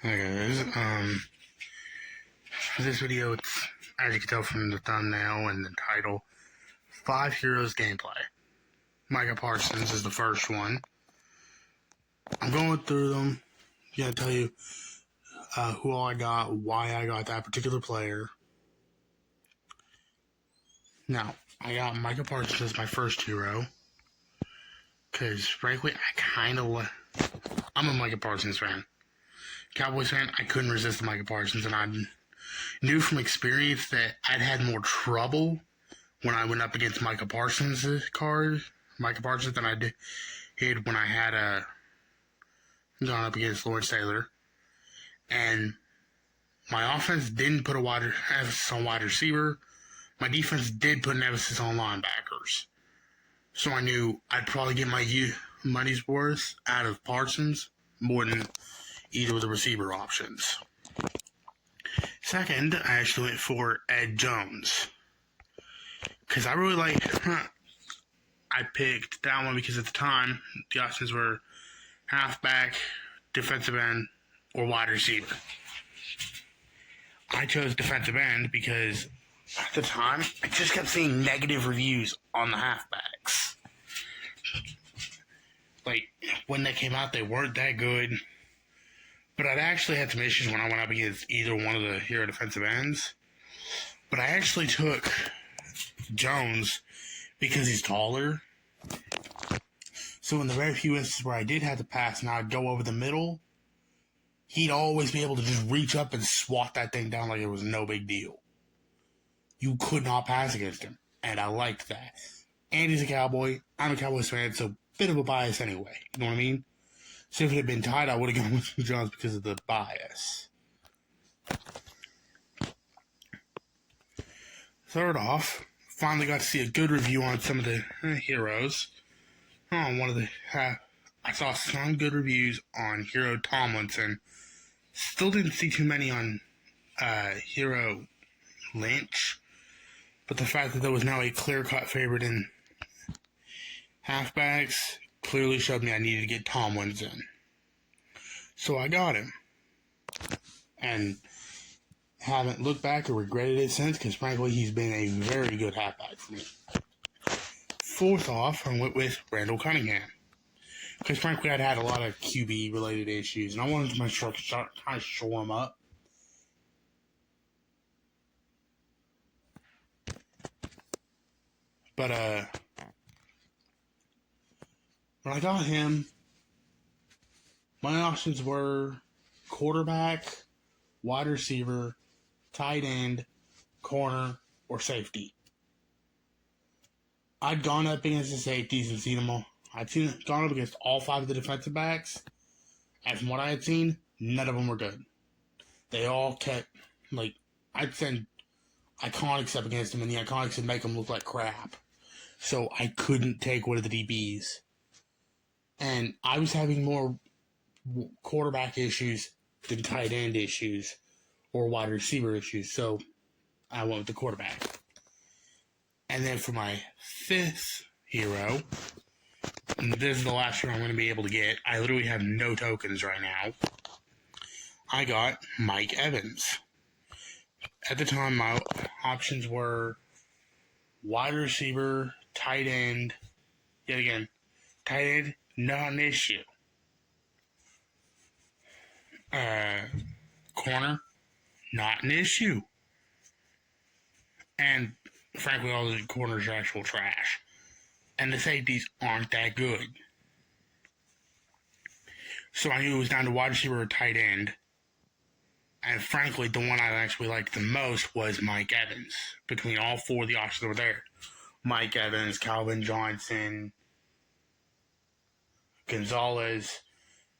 Hi guys, for this video, it's, as you can tell from the thumbnail and the title, 5 Heroes gameplay. Micah Parsons is the first one. I'm going through them, gonna tell you who all I got, why I got that particular player. Now, I got Micah Parsons as my first hero, because frankly, I'm a Micah Parsons fan. Cowboys fan, I couldn't resist Micah Parsons, and I knew from experience that I'd had more trouble when I went up against Micah Parsons' Micah Parsons, than I did when I had gone up against Lawrence Taylor. And my offense didn't put a emphasis on wide receiver. My defense did put an emphasis on linebackers. So I knew I'd probably get my money's worth out of Parsons more than either of the receiver options. Second, I actually went for Ed Jones. Because I really I picked that one because at the time, the options were halfback, defensive end, or wide receiver. I chose defensive end because at the time, I just kept seeing negative reviews on the halfbacks. When they came out, they weren't that good. But I'd actually had some issues when I went up against either one of the hero defensive ends. But I actually took Jones because he's taller. So in the very few instances where I did have to pass and I'd go over the middle, he'd always be able to just reach up and swat that thing down like it was no big deal. You could not pass against him, and I liked that. And he's a Cowboy. I'm a Cowboys fan, so bit of a bias anyway. You know what I mean? So if it had been tied, I would have gone with Jones because of the bias. Third off, finally got to see a good review on some of the heroes. I saw some good reviews on Hero Tomlinson. Still didn't see too many on Hero Lynch. But the fact that there was now a clear-cut favorite in halfbacks clearly showed me I needed to get Tomlinson. So I got him. And haven't looked back or regretted it since, because frankly, he's been a very good halfback for me. Fourth off, I went with Randall Cunningham. Because frankly, I'd had a lot of QB-related issues, and I wanted to kind of shore him up. But, when I got him, my options were quarterback, wide receiver, tight end, corner, or safety. I'd gone up against the safeties and seen them all. Gone up against all 5 of the defensive backs, and from what I had seen, none of them were good. They all kept, I'd send iconics up against them, and the iconics would make them look like crap. So I couldn't take one of the DBs. And I was having more quarterback issues than tight end issues or wide receiver issues, so I went with the quarterback. And then for my 5th hero, and this is the last hero I'm going to be able to get, I literally have no tokens right now, I got Mike Evans. At the time, my options were wide receiver, tight end, yet again, tight end, not an issue. Corner, not an issue. And frankly, all the corners are actual trash. And the safeties aren't that good. So I knew it was down to wide receiver or tight end. And frankly, the one I actually liked the most was Mike Evans. Between all 4 of the options that were there. Mike Evans, Calvin Johnson, Gonzalez,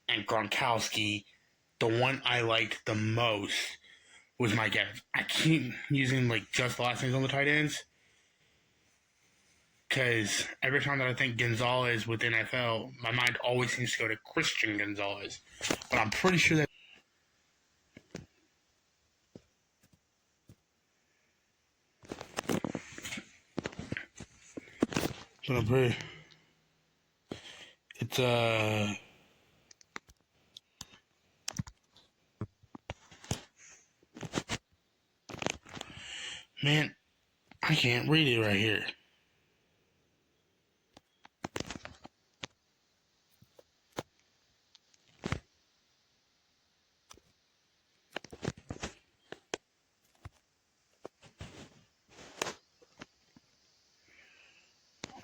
and Gronkowski. The one I liked the most was Mike Evans. I keep using just the last names on the tight ends, because every time that I think Gonzalez with NFL, my mind always seems to go to Christian Gonzalez. But I'm pretty sure that Man, I can't read it right here.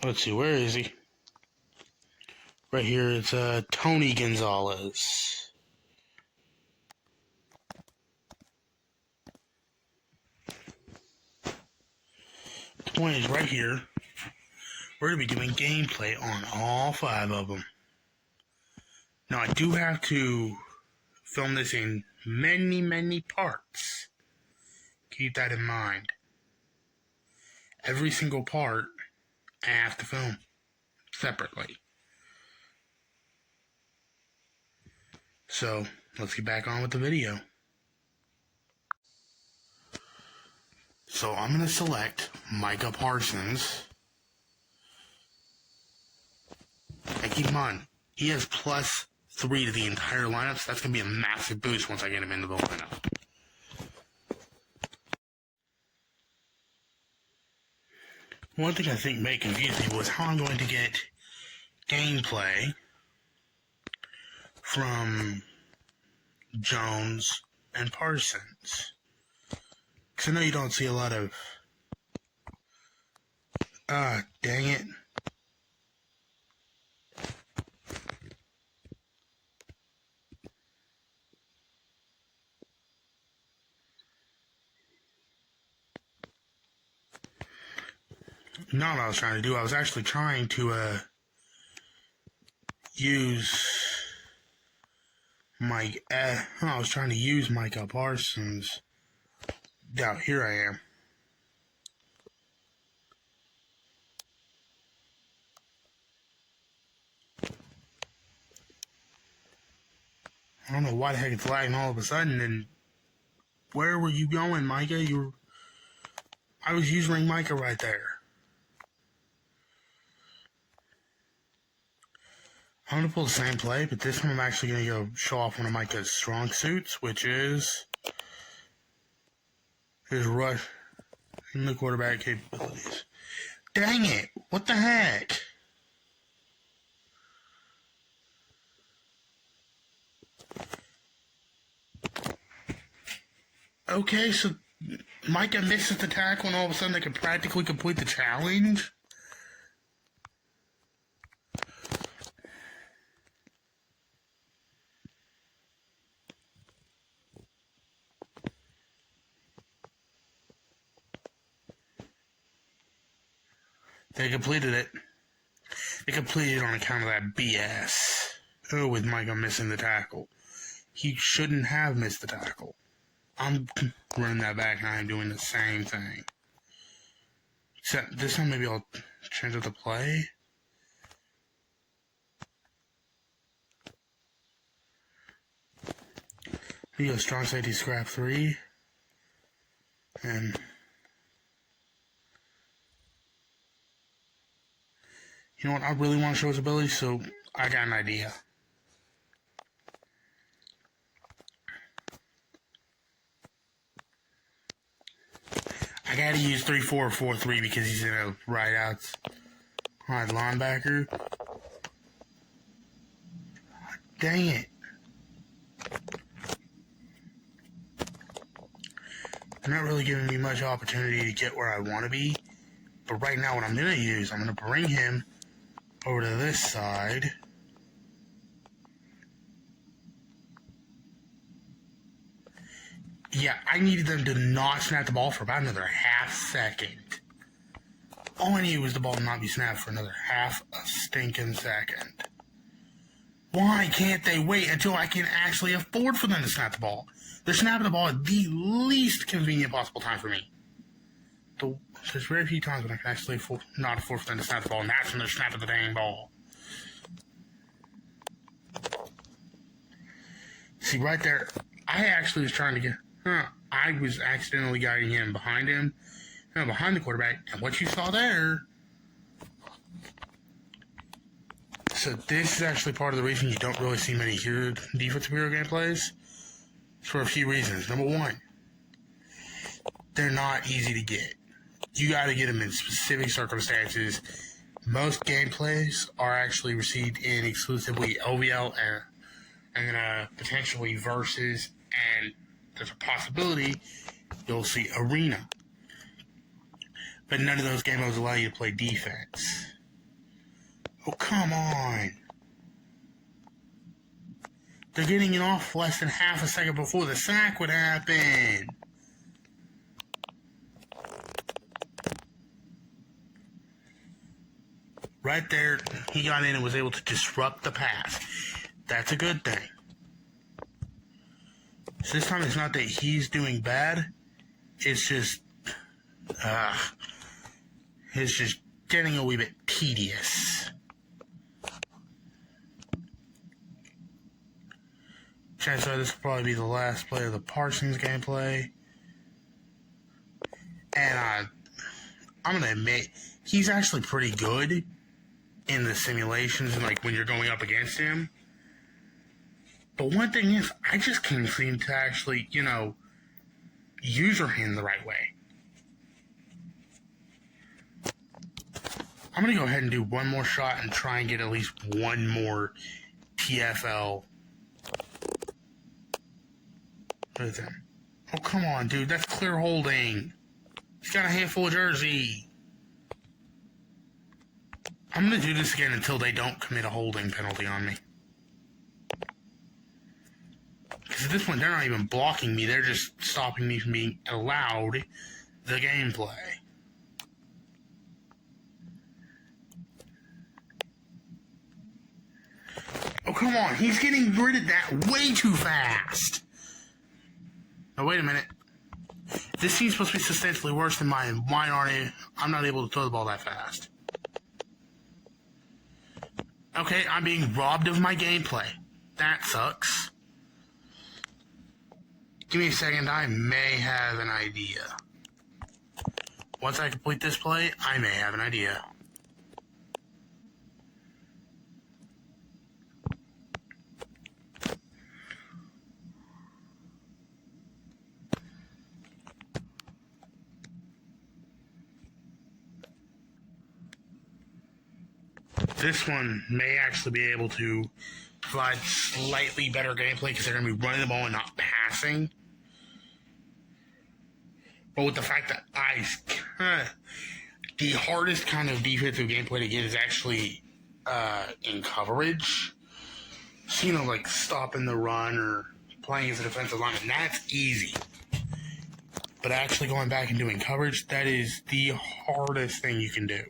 Let's see, where is he? Right here, it's Tony Gonzalez. The point is right here. We're going to be doing gameplay on all 5 of them. Now, I do have to film this in many, many parts. Keep that in mind. Every single part, I have to film separately. So, let's get back on with the video. So, I'm going to select Micah Parsons. And keep in mind, he has +3 to the entire lineup, so that's going to be a massive boost once I get him into the lineup. One thing I think may confuse people is how I'm going to get gameplay from Jones and Parsons. Because I know you don't see a lot of... dang it. Not what I was trying to do. I was actually trying to use I was trying to use Micah Parsons. Now here I am. I don't know why the heck it's lagging all of a sudden. And where were you going, Micah? I was using Micah right there. I'm going to pull the same play, but this time I'm actually going to go show off one of Micah's strong suits, which is his rush and the quarterback capabilities. Dang it! What the heck? Okay, so Micah misses the tackle and all of a sudden they can practically complete the challenge? They completed it. They completed it on account of that BS. Oh, with Micah missing the tackle. He shouldn't have missed the tackle. I'm running that back and I'm doing the same thing. Except this time maybe I'll change up the play. We go strong safety scrap 3. And you know what? I really want to show his ability, so I got an idea. I gotta use 3-4-4-3 because he's in a right outside linebacker. Dang it. They're not really giving me much opportunity to get where I want to be. But right now what I'm going to use, I'm going to bring him over to this side. Yeah, I needed them to not snap the ball for about another half second. All I needed was the ball to not be snapped for another half a stinking second. Why can't they wait until I can actually afford for them to snap the ball? They're snapping the ball at the least convenient possible time for me. There's very few times when I can actually not afford for them to snap the ball, and that's when they're snapping the dang ball. See, right there, I actually was trying to get... I was accidentally guiding him, behind the quarterback, and what you saw there... So this is actually part of the reason you don't really see many defensive hero gameplays. For a few reasons. Number one, they're not easy to get. You got to get them in specific circumstances. Most gameplays are actually received in exclusively OVL and potentially versus, and there's a possibility you'll see arena. But none of those game modes allow you to play defense. Oh, come on. They're getting it off less than half a second before the sack would happen. Right there, he got in and was able to disrupt the pass. That's a good thing. So this time it's not that he's doing bad. It's just getting a wee bit tedious. Chances are this will probably be the last play of the Parsons gameplay. And I'm going to admit, he's actually pretty good in the simulations and like when you're going up against him. But one thing is, I just can't seem to actually, user him the right way. I'm going to go ahead and do one more shot and try and get at least one more TFL. What is that? Oh, come on, dude. That's clear holding. He's got a handful of jersey. I'm going to do this again until they don't commit a holding penalty on me. Because at this point, they're not even blocking me. They're just stopping me from being allowed the gameplay. Oh, come on. He's getting rid of that way too fast. Now, wait a minute. This seems supposed to be substantially worse than mine. Why aren't I'm not able to throw the ball that fast? Okay, I'm being robbed of my gameplay. That sucks. Give me a second. I may have an idea. Once I complete this play, I may have an idea. This one may actually be able to provide slightly better gameplay because they're going to be running the ball and not passing. But with the fact that the hardest kind of defensive gameplay to get is actually in coverage. So, like stopping the run or playing as a defensive lineman, that's easy. But actually going back and doing coverage, that is the hardest thing you can do.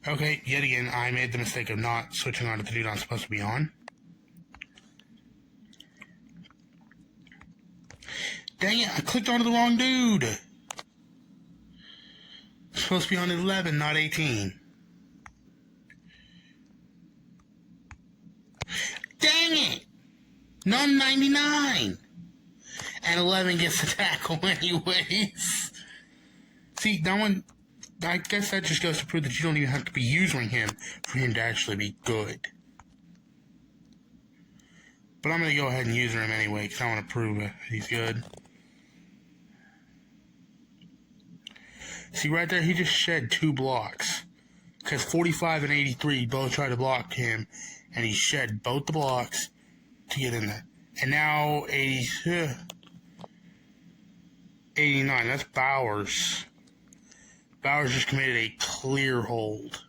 Okay, yet again, I made the mistake of not switching on to the dude I'm supposed to be on. Dang it, I clicked onto the wrong dude. I'm supposed to be on 11, not 18. Dang it! None 99! And 11 gets the tackle anyways. See, that one... I guess that just goes to prove that you don't even have to be using him for him to actually be good. But I'm going to go ahead and use him anyway because I want to prove he's good. See, right there, he just shed 2 blocks. Because 45 and 83 both tried to block him, and he shed both the blocks to get in there. And now 89, that's Bowers. Bowers just committed a clear hold.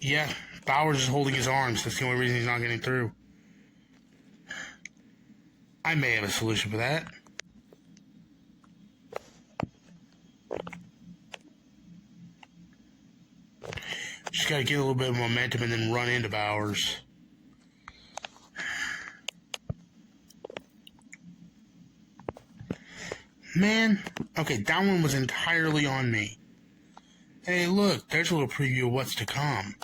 Yeah, Bowers is holding his arms. That's the only reason he's not getting through. I may have a solution for that. Just got to get a little bit of momentum and then run into Bowers. Man, okay, that one was entirely on me. Hey, look, there's a little preview of what's to come.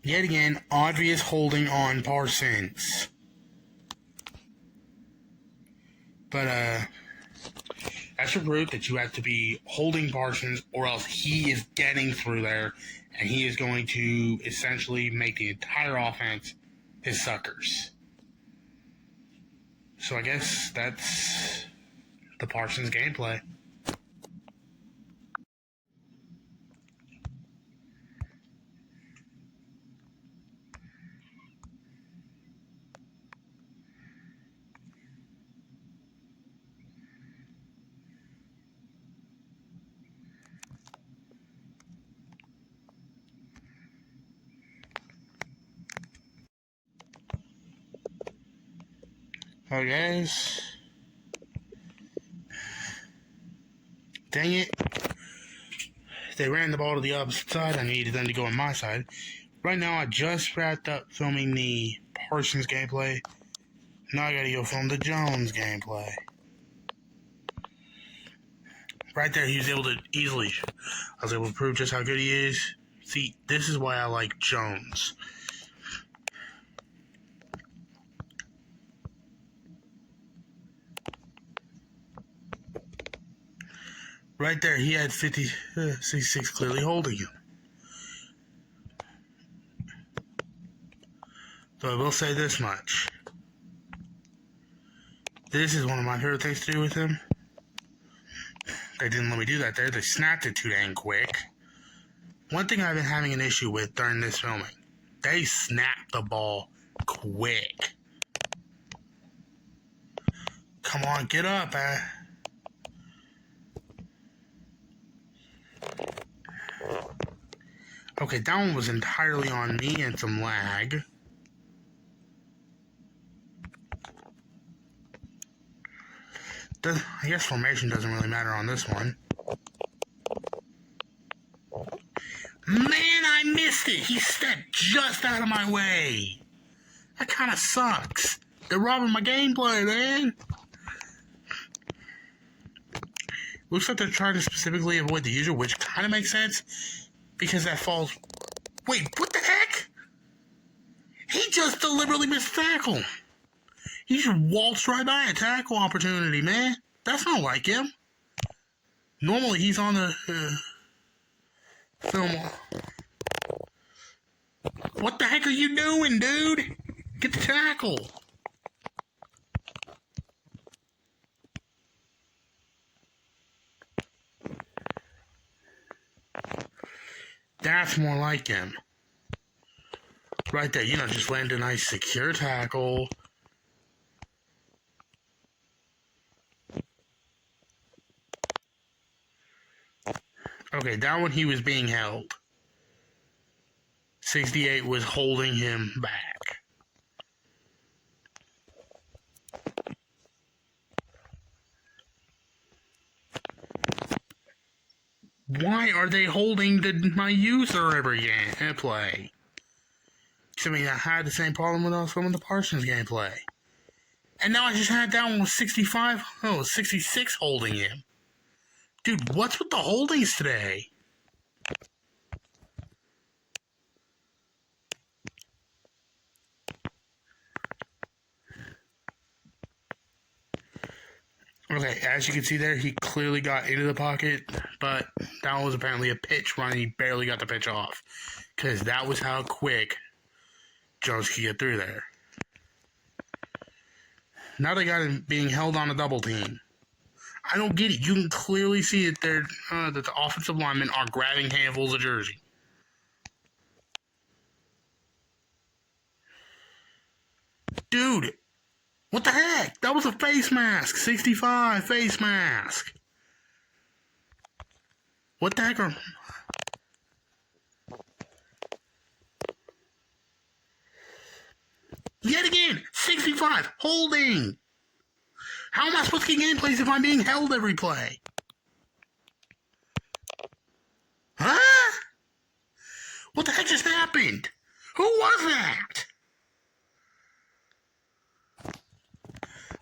Yet again, obvious holding on Parsons. But that's a route that you have to be holding Parsons, or else he is getting through there, and he is going to essentially make the entire offense his suckers. So I guess that's the Parsons gameplay. Alright guys. Dang it. They ran the ball to the opposite side. I needed them to go on my side. Right now I just wrapped up filming the Parsons gameplay. Now I gotta go film the Jones gameplay. Right there, he was able to I was able to prove just how good he is. See, this is why I like Jones. Right there, he had 66 clearly holding him. So I will say this much. This is one of my favorite things to do with him. They didn't let me do that there. They snapped it too dang quick. One thing I've been having an issue with during this filming. They snapped the ball quick. Come on, get up, Okay, that one was entirely on me and some lag. I guess formation doesn't really matter on this one. Man, I missed it! He stepped just out of my way! That kind of sucks. They're robbing my gameplay, man! Looks like they're trying to specifically avoid the user, which kind of makes sense. Because that falls... Wait, what the heck? He just deliberately missed a tackle. He just waltzed right by a tackle opportunity, man. That's not like him. Normally, he's on the film. What the heck are you doing, dude? Get the tackle. That's more like him. Right there, just land a nice secure tackle. Okay, that one he was being held. 68 was holding him back. Why are they holding my user every play? I mean, I had the same problem when I was filming the Parsons gameplay. And now I just had that one with 66 holding him. Dude, what's with the holdings today? Okay, as you can see there, he clearly got into the pocket, but that was apparently a pitch run and he barely got the pitch off. Because that was how quick Jones could get through there. Now they got him being held on a double team. I don't get it. You can clearly see that that the offensive linemen are grabbing handfuls of jersey. Dude, what the heck? That was a face mask. 65 face mask. What the heck are... Yet again, 65 holding. How am I supposed to get gameplays if I'm being held every play? Huh? What the heck just happened? Who was that?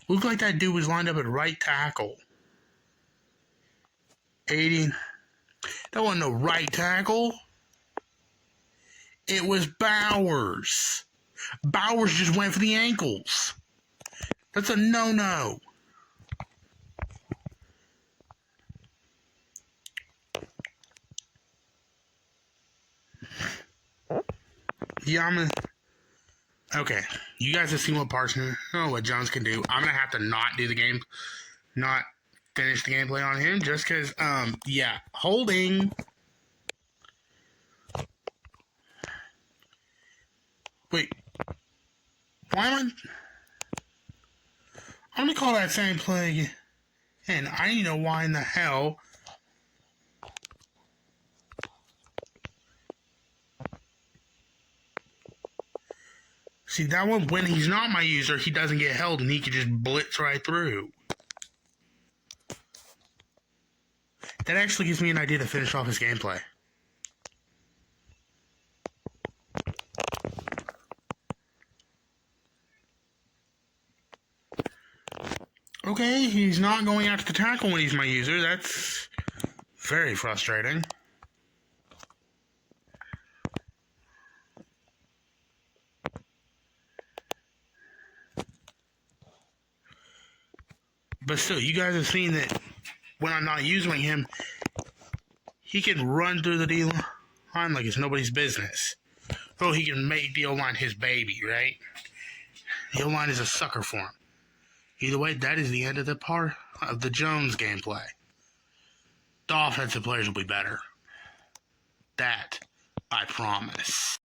Looked like that dude was lined up at right tackle. 80. That wasn't no right tackle. It was Bowers. Bowers just went for the ankles. That's a no-no. Yeah, okay, you guys have seen what Parsons, what Jones can do. I'm gonna have to not finish the gameplay on him just because, yeah, holding. Wait, why am I'm gonna call that same play again, and I need to know why in the hell. See, that one, when he's not my user, he doesn't get held and he can just blitz right through. That actually gives me an idea to finish off his gameplay. Okay, he's not going after the tackle when he's my user. That's very frustrating. But still, you guys have seen that when I'm not using him, he can run through the D-line like it's nobody's business. Oh, he can make the O-line his baby, right? The O-line is a sucker for him. Either way, that is the end of the part of the Jones gameplay. The offensive players will be better. That, I promise.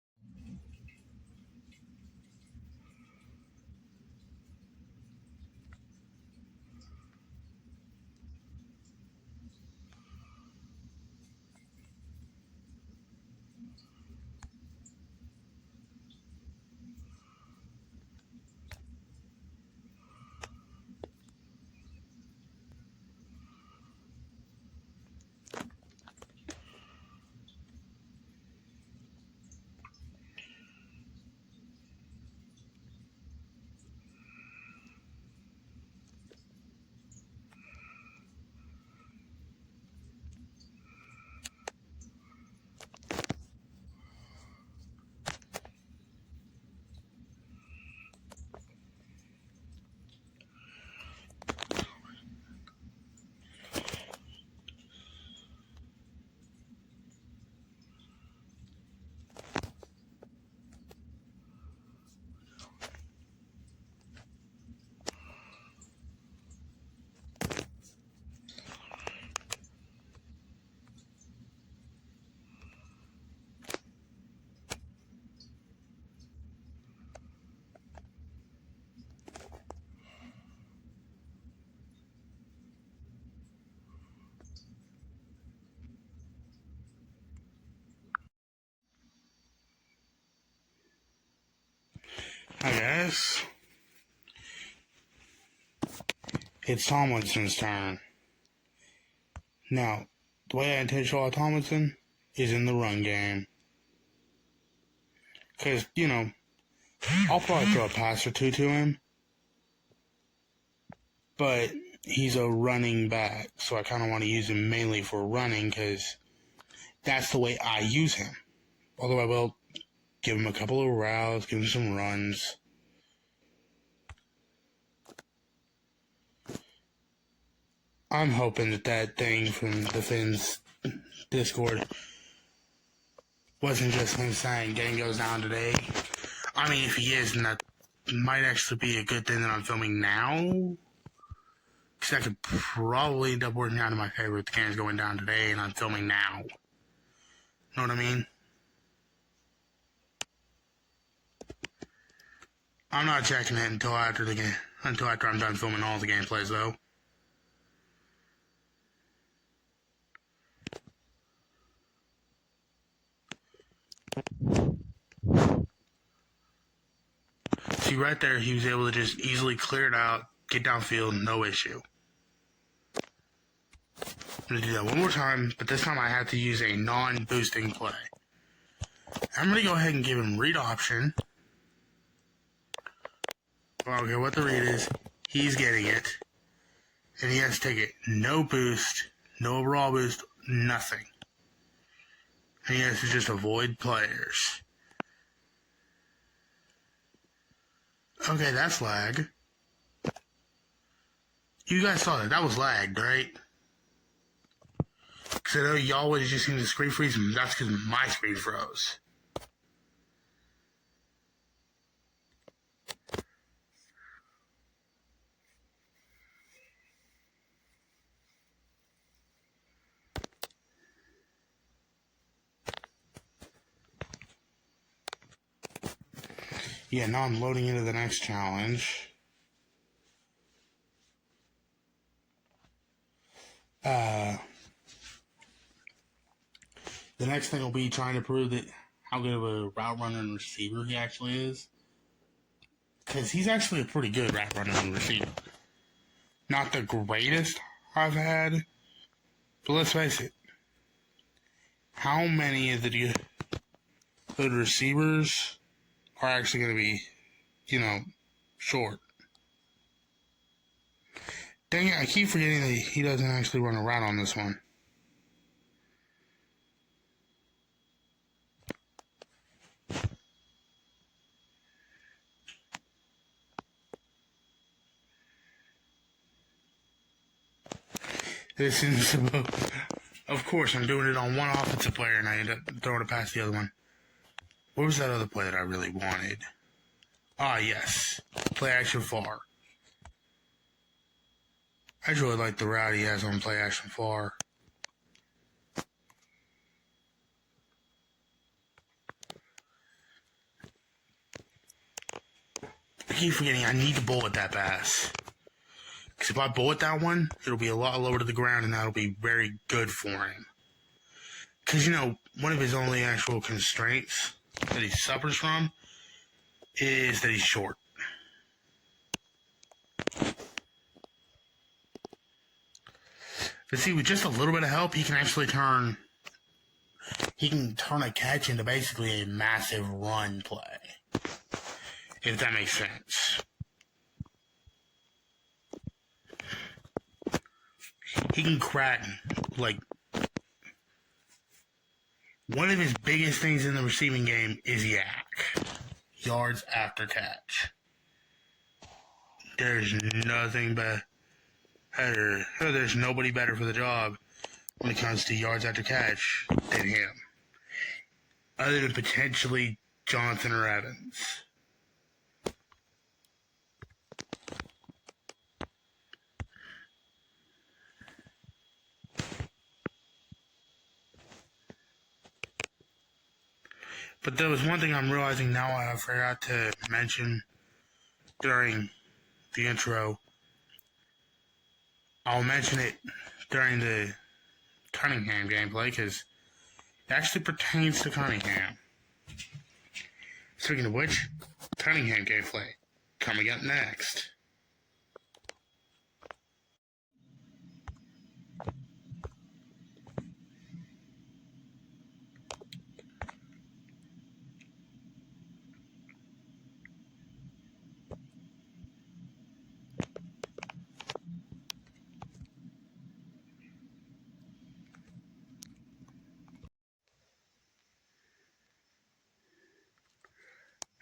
Hi guys. It's Tomlinson's turn. Now, the way I intend to show out Tomlinson is in the run game. Because, I'll probably throw a pass or two to him. But he's a running back, so I kind of want to use him mainly for running because that's the way I use him. Although I will give him a couple of routes, give him some runs. I'm hoping that thing from the Finns Discord wasn't just him saying game goes down today. I mean, if he is, then that might actually be a good thing that I'm filming now. Because that could probably end up working out in my favor if the game's going down today and I'm filming now. Know what I mean? I'm not checking it until after I'm done filming all the gameplays, though. See, right there, he was able to just easily clear it out, get downfield, no issue. I'm going to do that one more time, but this time I have to use a non-boosting play. I'm going to go ahead and give him read option. I don't care what the read is, he's getting it. And he has to take it. No boost, no overall boost, nothing. And he has to just avoid players. Okay, that's lag. You guys saw that. That was lagged, right? Because I know y'all would have just seen the screen freeze, and that's because my screen froze. Yeah, now I'm loading into the next challenge. The next thing will be trying to prove that how good of a route runner and receiver he actually is. Because he's actually a pretty good route runner and receiver. Not the greatest I've had, but let's face it. How many of the good receivers are actually going to be, short? Dang it, I keep forgetting that he doesn't actually run a route on this one. This is of course, I'm doing it on one offensive player and I end up throwing it past the other one. What was that other play that I really wanted? Ah, yes. Play action far. I just really like the route he has on play action far. I keep forgetting I need to bullet that pass. Because if I bullet that one, it'll be a lot lower to the ground and that'll be very good for him. Because, one of his only actual constraints that he suffers from is that he's short. But see, with just a little bit of help, he can actually turn a catch into basically a massive run play. If that makes sense. He can crack, one of his biggest things in the receiving game is yak. Yards after catch. There's nothing better. There's nobody better for the job when it comes to yards after catch than him. Other than potentially Johnson or Evans. But there was one thing I'm realizing now I forgot to mention during the intro. I'll mention it during the Cunningham gameplay because it actually pertains to Cunningham. Speaking of which, Cunningham gameplay coming up next.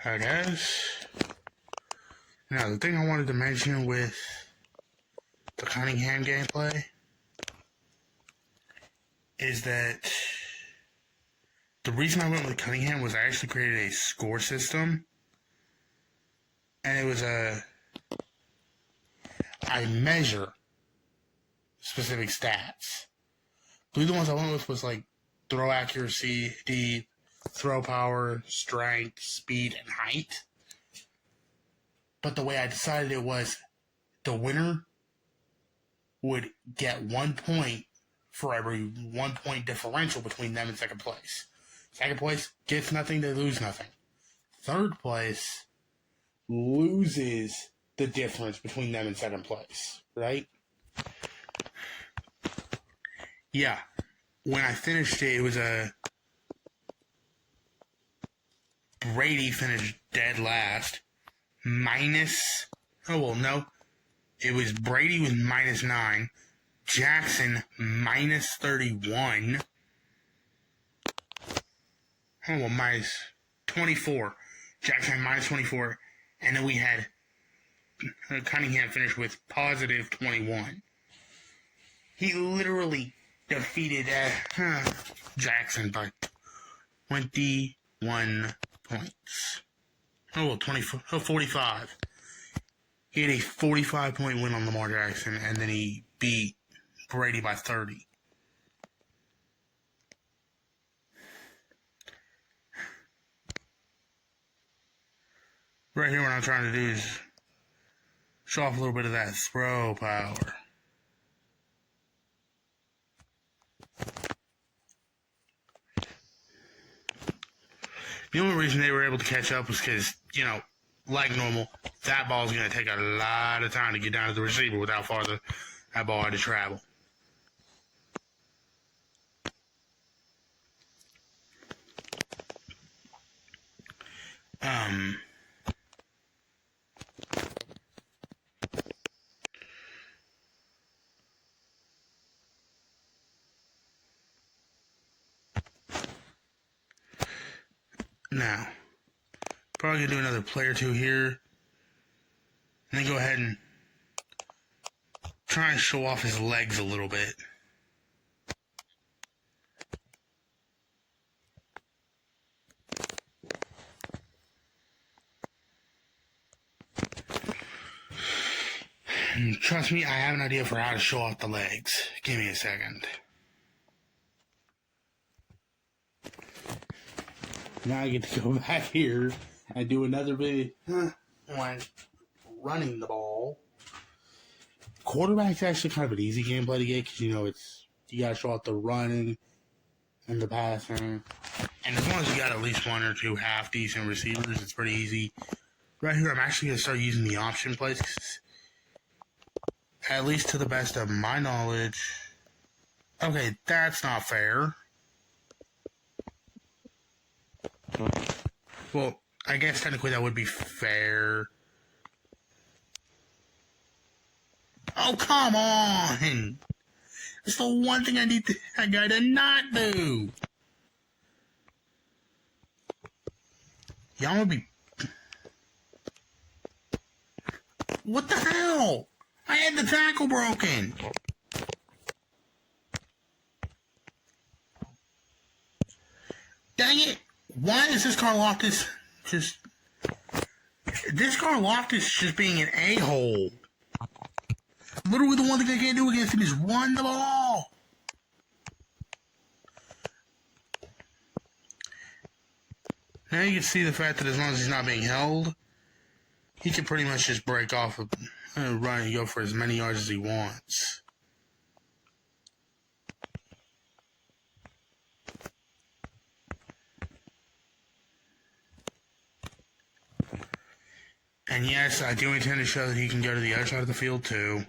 Alright guys, now the thing I wanted to mention with the Cunningham gameplay is that the reason I went with Cunningham was I actually created a score system, and it was I measure specific stats. I believe the ones I went with was throw accuracy, deep, throw power, strength, speed, and height. But the way I decided it was the winner would get 1 point for every 1 point differential between them and second place. Second place gets nothing, they lose nothing. Third place loses the difference between them and second place, right? Yeah. When I finished it, it was Brady finished dead last. It was Brady with -9. Jackson -31. -24. Jackson -24. And then we had Cunningham finish with +21. He literally defeated Jackson by 21 points. 45. He had a 45-point win on Lamar Jackson, and then he beat Brady by 30. Right here, what I'm trying to do is show off a little bit of that throw power. The only reason they were able to catch up was because, you know, like normal, that ball's going to take a lot of time to get down to the receiver with how far that ball had to travel. Now, probably going to do another play or two here. And then go ahead and try and show off his legs a little bit. And trust me, I have an idea for how to show off the legs. Give me a second. Now I get to go back here and do another video on running the ball. Quarterback's actually kind of an easy gameplay to get because, you know, you got to show off the running and the passing. And as long as you got at least one or two half-decent receivers, it's pretty easy. Right here, I'm actually going to start using the option plays because, at least to the best of my knowledge... Okay, that's not fair. Well, I guess technically that would be fair. Oh, come on! That's the one thing I need that guy to not do. Y'all would be... What the hell? I had the tackle broken. Dang it. Why is this Karlaftis just... This Karlaftis just being an a-hole. Literally the one thing I can't do against him is run the ball. Now you can see the fact that as long as he's not being held, he can pretty much just break off a run and go for as many yards as he wants. And yes, I do intend to show that he can go to the other side of the field too.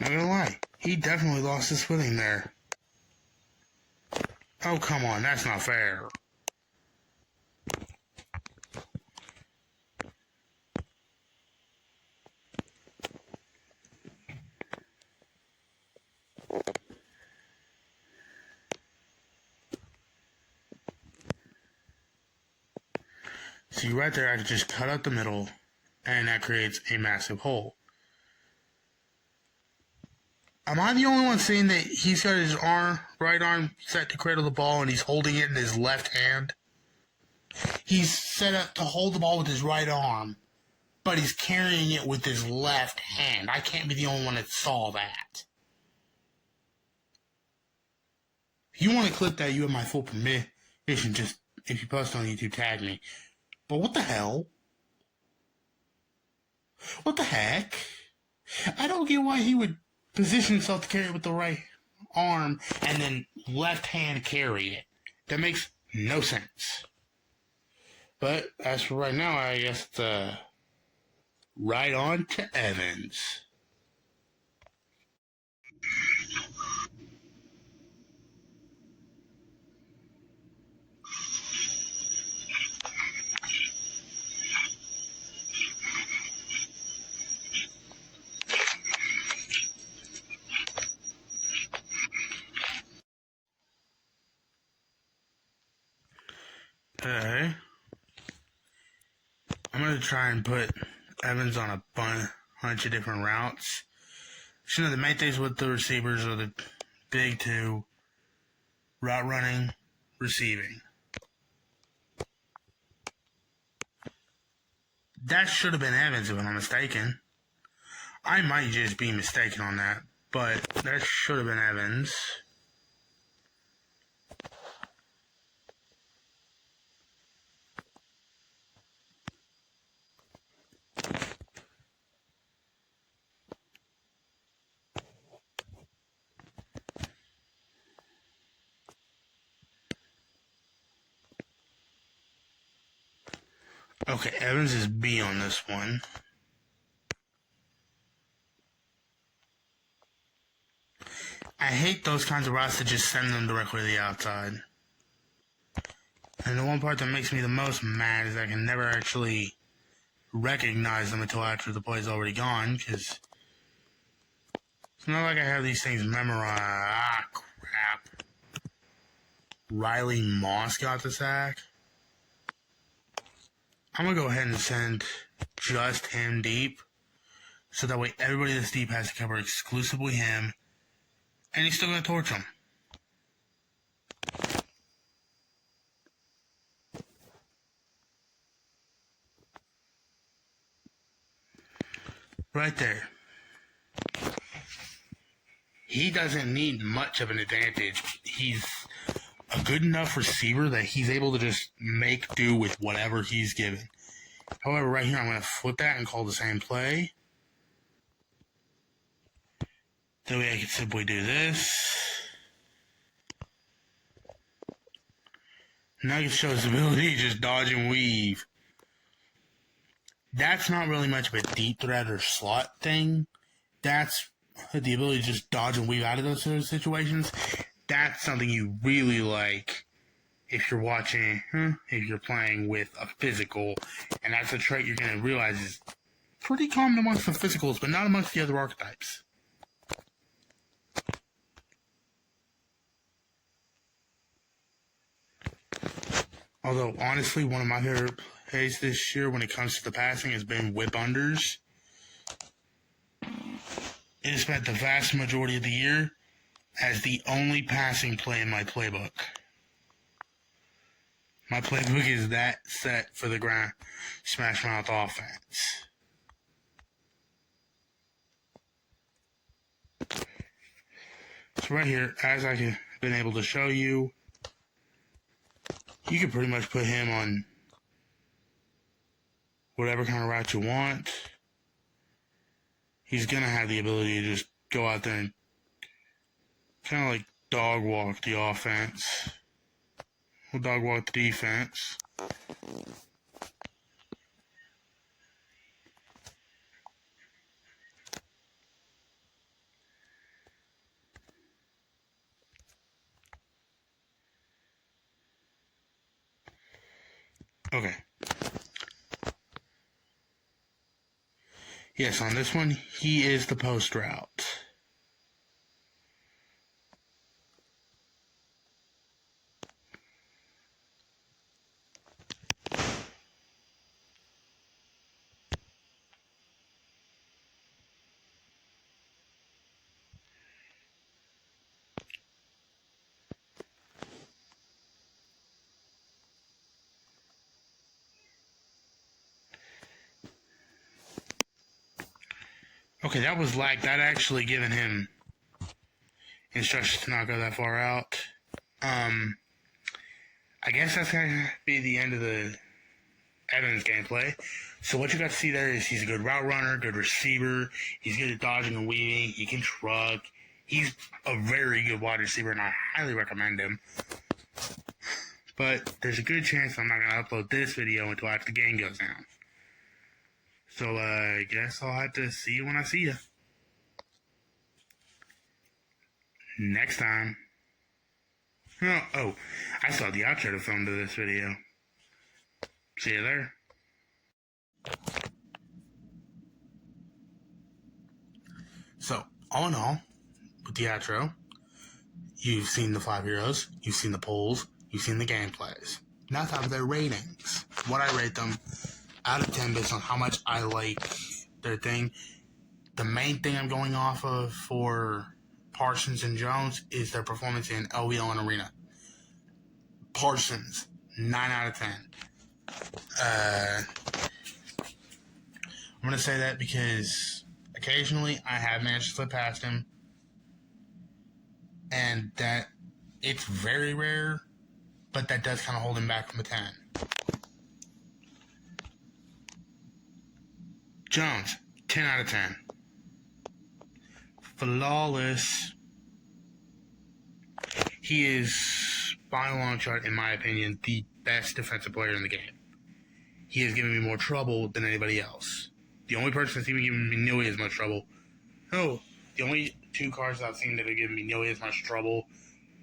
Not gonna lie, he definitely lost his footing there. Oh, come on, that's not fair. See, right there, I could just cut out the middle, and that creates a massive hole. Am I the only one seeing that he's got his right arm set to cradle the ball, and he's holding it in his left hand? He's set up to hold the ball with his right arm, but he's carrying it with his left hand. I can't be the only one that saw that. If you want to clip that, you have my full permission. Just, if you post on YouTube, tag me. But what the hell? What the heck? I don't get why he would position himself to carry it with the right arm and then left hand carry it. That makes no sense. But as for right now, I guess it's right on to Evans. Okay. I'm going to try and put Evans on a bunch of different routes. So, you know, the main things with the receivers are the big two: route running, receiving. That should have been Evans, if I'm not mistaken. I might just be mistaken on that. but that should have been Evans. Okay, Evans is B on this one. I hate those kinds of routes that just send them directly to the outside. And the one part that makes me the most mad is I can never actually recognize them until after the play's already gone, because it's not like I have these things memorized. Ah, crap. Riley Moss got the sack. I'm going to go ahead and send just him deep, so that way everybody that's deep has to cover exclusively him, and he's still going to torch him. Right there. He doesn't need much of an advantage. He's a good enough receiver that he's able to just make do with whatever he's given. However, right here, I'm going to flip that and call the same play. That way I can simply do this. Now he shows his ability to just dodge and weave. That's not really much of a deep threat or slot thing. That's the ability to just dodge and weave out of those sort of situations. That's something you really like if you're watching, if you're playing with a physical. And that's a trait you're going to realize is pretty common amongst the physicals, but not amongst the other archetypes. Although, honestly, one of my favorite plays this year when it comes to the passing has been whip unders. It has spent the vast majority of the year as the only passing play in my playbook. My playbook is that set for the ground smash mouth offense. So right here, as I've been able to show you, you can pretty much put him on whatever kind of route you want. He's going to have the ability to just go out there and kind of like dog walk the offense. We'll dog walk the defense. Okay. Yes, on this one, he is the post route. Okay, that was lag. That actually given him instructions to not go that far out. I guess that's going to be the end of the Evans gameplay. So what you got to see there is he's a good route runner, good receiver. He's good at dodging and weaving. He can truck. He's a very good wide receiver, and I highly recommend him. But there's a good chance I'm not going to upload this video until after the game goes down. So I guess I'll have to see you when I see you. Next time. Oh, I saw the outro to film to this video. See you there. So, all in all, with the outro, you've seen the 5 heroes, you've seen the polls, you've seen the gameplays. Now time for their ratings. What I rate them out of 10 based on how much I like their thing. The main thing I'm going off of for Parsons and Jones is their performance in LVL and Arena. Parsons, 9 out of 10. I'm going to say that because occasionally I have managed to slip past him. and that it's very rare, but that does kind of hold him back from a 10. Jones, 10 out of 10. Flawless. He is, by a long shot, in my opinion, the best defensive player in the game. He has given me more trouble than anybody else. The only person that's even given me nearly as much trouble. No, the only 2 cards I've seen that have given me nearly as much trouble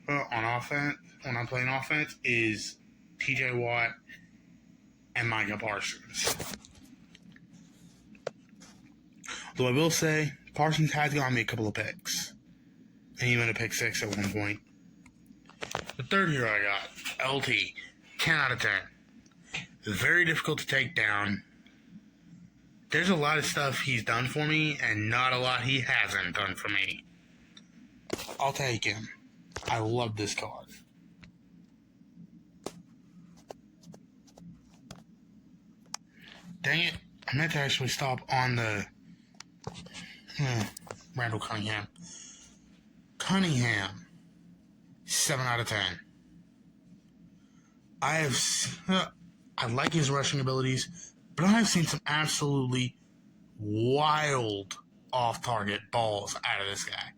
on offense, when I'm playing offense, is TJ Watt and Micah Parsons. Though I will say, Parsons has gotten me a couple of picks. And even a pick 6 at one point. The third hero I got, LT, 10 out of 10. It's very difficult to take down. There's a lot of stuff he's done for me, and not a lot he hasn't done for me. I'll take him. I love this card. Dang it, I meant to actually stop on the Randall Cunningham. Cunningham, 7 out of 10. I like his rushing abilities, but I've seen some absolutely wild off-target balls out of this guy.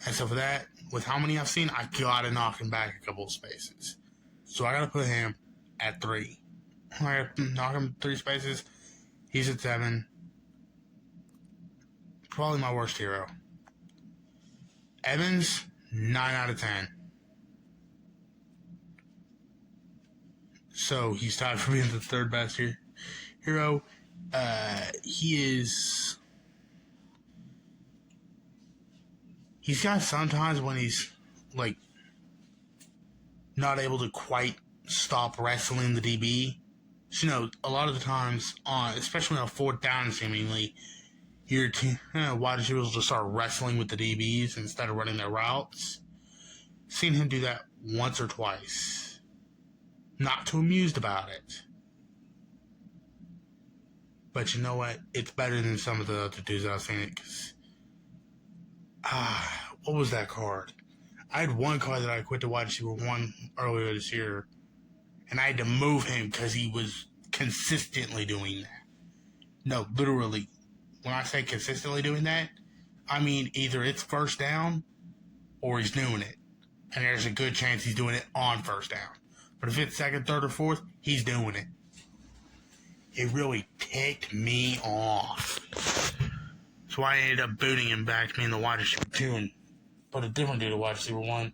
And so for that, with how many I've seen, I gotta knock him back a couple of spaces. So I gotta put him at 3. I gotta knock him 3 spaces. He's at 7. Probably my worst hero. Evans, 9 out of 10. So he's tied for being the 3rd best hero. He's got sometimes when he's like not able to quite stop wrestling the DB. So, a lot of the times, especially on 4th down, seemingly, your wide receivers will just start wrestling with the DBs instead of running their routes. Seen him do that once or twice. Not too amused about it. But you know what? It's better than some of the other dudes that I've seen it. What was that card? I had one card that I quit to wide receiver 1 earlier this year. And I had to move him because he was consistently doing that. No, literally. When I say consistently doing that, I mean either it's 1st down or he's doing it. And there's a good chance he's doing it on 1st down. But if it's 2nd, 3rd, or 4th, he's doing it. It really ticked me off. So I ended up booting him back to being the wide receiver 2 and put a different dude at wide receiver 1.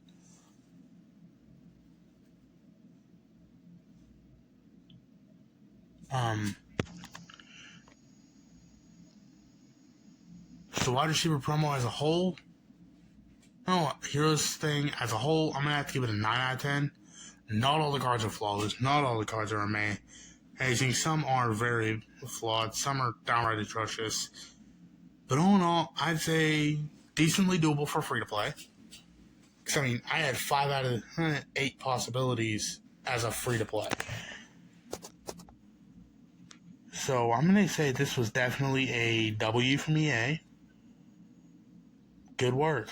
The wide receiver promo as a whole, Heroes thing as a whole, I'm going to have to give it a 9 out of 10. Not all the cards are flawless. Not all the cards are amazing. Some are very flawed. Some are downright atrocious. But all in all, I'd say decently doable for free-to-play. Because, I had 5 out of 8 possibilities as a free-to-play. So I'm going to say this was definitely a W from EA. Good work.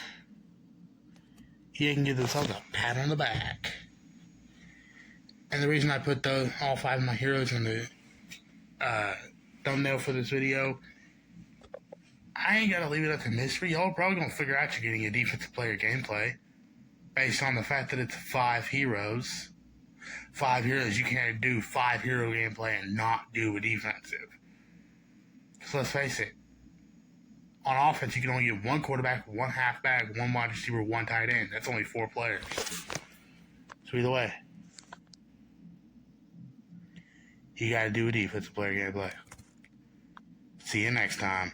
EA can give themselves a pat on the back. And the reason I put all 5 of my heroes in the thumbnail for this video, I ain't got to leave it up to mystery. Y'all are probably going to figure out you're getting a defensive player gameplay based on the fact that it's 5 heroes. 5 heroes, you can't do 5 hero gameplay and not do a defensive. So let's face it. On offense, you can only get 1 quarterback, 1 halfback, 1 wide receiver, 1 tight end. That's only 4 players. So either way, you got to do a defensive player gameplay. See you next time.